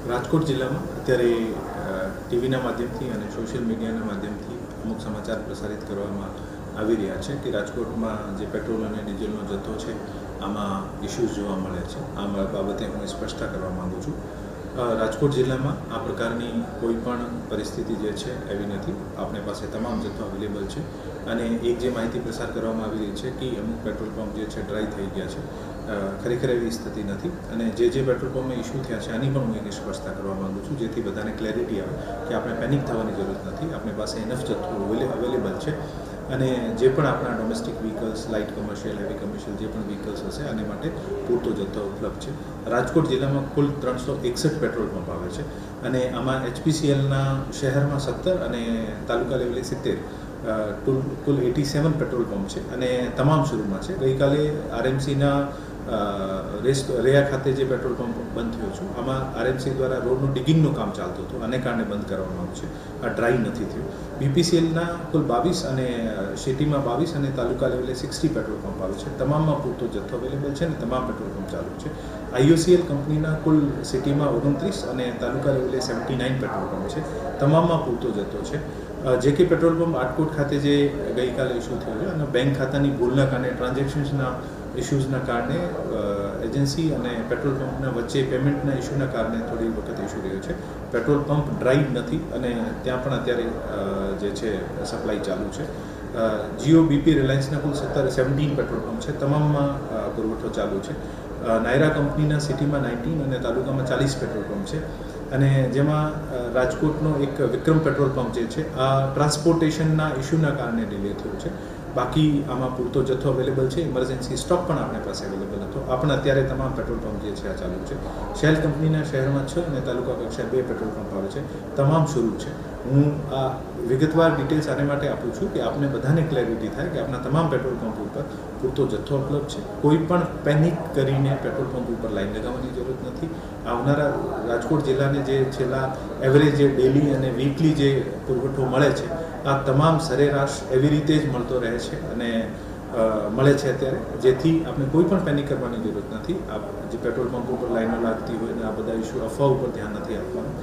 રાજકોટ જિલ્લામાં અત્યારે ટીવીના માધ્યમથી અને સોશિયલ મીડિયાના માધ્યમથી અમુક સમાચાર પ્રસારિત કરવામાં આવી રહ્યા છે કે રાજકોટમાં જે પેટ્રોલ અને ડીઝલનો જથ્થો છે આમાં ઇશ્યુઝ જોવા મળે છે. આ બાબતે હું સ્પષ્ટતા કરવા માગું છું. રાજકોટ જિલ્લામાં આ પ્રકારની કોઈ પણ પરિસ્થિતિ જે છે એવી નથી. આપણી પાસે તમામ જથ્થો અવેલેબલ છે અને એક જે માહિતી પ્રસાર કરવામાં આવી રહી છે કે અમુક પેટ્રોલ પંપ જે છે ડ્રાય થઈ ગયા છે, ખરેખર એવી સ્થિતિ નથી. અને જે પેટ્રોલ પંપમાં ઇસ્યુ થયા છે આની પણ હું એક સ્પષ્ટતા કરવા માગું છું, જેથી બધાને ક્લેરિટી આવે કે આપણે પેનિક થવાની જરૂર નથી. આપણી પાસે ઇનફ જથ્થો અવેલેબલ છે અને જે પણ આપણા domestic vehicles, light commercial, heavy commercial જે પણ વ્હીકલ્સ હશે આને માટે પૂરતો જથ્થો ઉપલબ્ધ છે. રાજકોટ જિલ્લામાં કુલ 361 પેટ્રોલ પંપ આવે છે અને આમાં HPCLના શહેરમાં 17 અને તાલુકા લેવલે 70, કુલ 87 પેટ્રોલ પંપ છે અને તમામ શરૂમાં છે. ગઈકાલે RMCના રેયા ખાતે જે પેટ્રોલ પંપ બંધ થયો છે આમાં RMC દ્વારા રોડનું ડિગિંગનું કામ ચાલતું હતું, આને કારણે બંધ કરવામાં આવ્યું છે. આ ડ્રાય નથી થયું. BPCLના કુલ 22 અને સિટીમાં 22 અને તાલુકા લેવલે 60 પેટ્રોલ પંપ આવે છે. તમામમાં પૂરતો જથ્થો અવેલેબલ છે અને તમામ પેટ્રોલ પંપ ચાલુ છે. IOCL કંપનીના કુલ સિટીમાં 29 અને તાલુકા લેવલે 79 પેટ્રોલ પંપ છે. તમામમાં પૂરતો જથ્થો છે. જે કે પેટ્રોલ પંપ આટકોટ ખાતે જે ગઈકાલે ઇસ્યુ થયો છે અને બેંક ખાતાની ભૂલના કારણે, ટ્રાન્ઝેક્શન્સના ઇસ્યુઝના કારણે એજન્સી અને પેટ્રોલ પંપના વચ્ચે પેમેન્ટના ઇસ્યુના કારણે થોડી વખત ઇસ્યુ રહ્યો છે. પેટ્રોલ પંપ ડ્રાય નથી અને ત્યાં પણ અત્યારે જે છે સપ્લાય ચાલુ છે. જીઓ, BP, રિલાયન્સના કુલ 17 પેટ્રોલ પંપ છે. તમામમાં પુરવઠો ચાલુ છે. નાયરા કંપનીના સિટીમાં 19 અને તાલુકામાં 40 પેટ્રોલ પંપ છે અને જેમાં રાજકોટનો એક વિક્રમ પેટ્રોલ પંપ જે છે આ ટ્રાન્સપોર્ટેશનના ઇસ્યુના કારણે ડિલે થયું છે. બાકી આમાં પૂરતો જથ્થો અવેલેબલ છે. ઇમરજન્સી સ્ટોક પણ આપણી પાસે અવેલેબલ હતો. આપણે અત્યારે તમામ પેટ્રોલ પંપ જે છે આ ચાલુ છે. શેલ કંપનીના શહેરમાં 6 અને તાલુકા કક્ષાએ 2 પેટ્રોલ પંપ આવે છે. તમામ શરૂ છે. હું આ વિગતવાર ડિટેલ્સ આને માટે આપું છું કે આપને બધાને ક્લેરિટી થાય કે આપણા તમામ પેટ્રોલ પંપ ઉપર પૂરતો જથ્થો ઉપલબ્ધ છે. કોઈ પણ પેનિક કરીને પેટ્રોલ પંપ ઉપર લાઈન લગાવવાની જરૂર નથી. આવનારા રાજકોટ જિલ્લાને જે છેલ્લા એવરેજ જે ડેલી અને વીકલી જે પુરવઠો મળે છે આ તમામ સરેરાશ એવી રીતે જ મળતો રહે છે અને મળે છે અત્યારે, જેથી આપણે કોઈ પણ પેનિક કરવાની જરૂર નથી. આ જે પેટ્રોલ પંપ ઉપર લાઈનો લાગતી હોય ને આ બધા ઇસ્યુ અફવા ઉપર ધ્યાન નથી આપવાનું.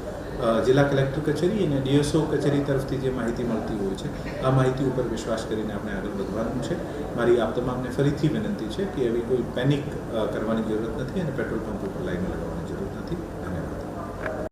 જિલ્લા કલેક્ટર કચેરી અને DSO કચેરી તરફથી જે માહિતી મળતી હોય છે આ માહિતી ઉપર વિશ્વાસ કરીને આપણે આગળ વધવાનું છે. મારી આપ તમામને ફરીથી વિનંતી છે કે એવી કોઈ પેનિક કરવાની જરૂરત નથી અને પેટ્રોલ પંપ ઉપર લાઈનો લગાવવાની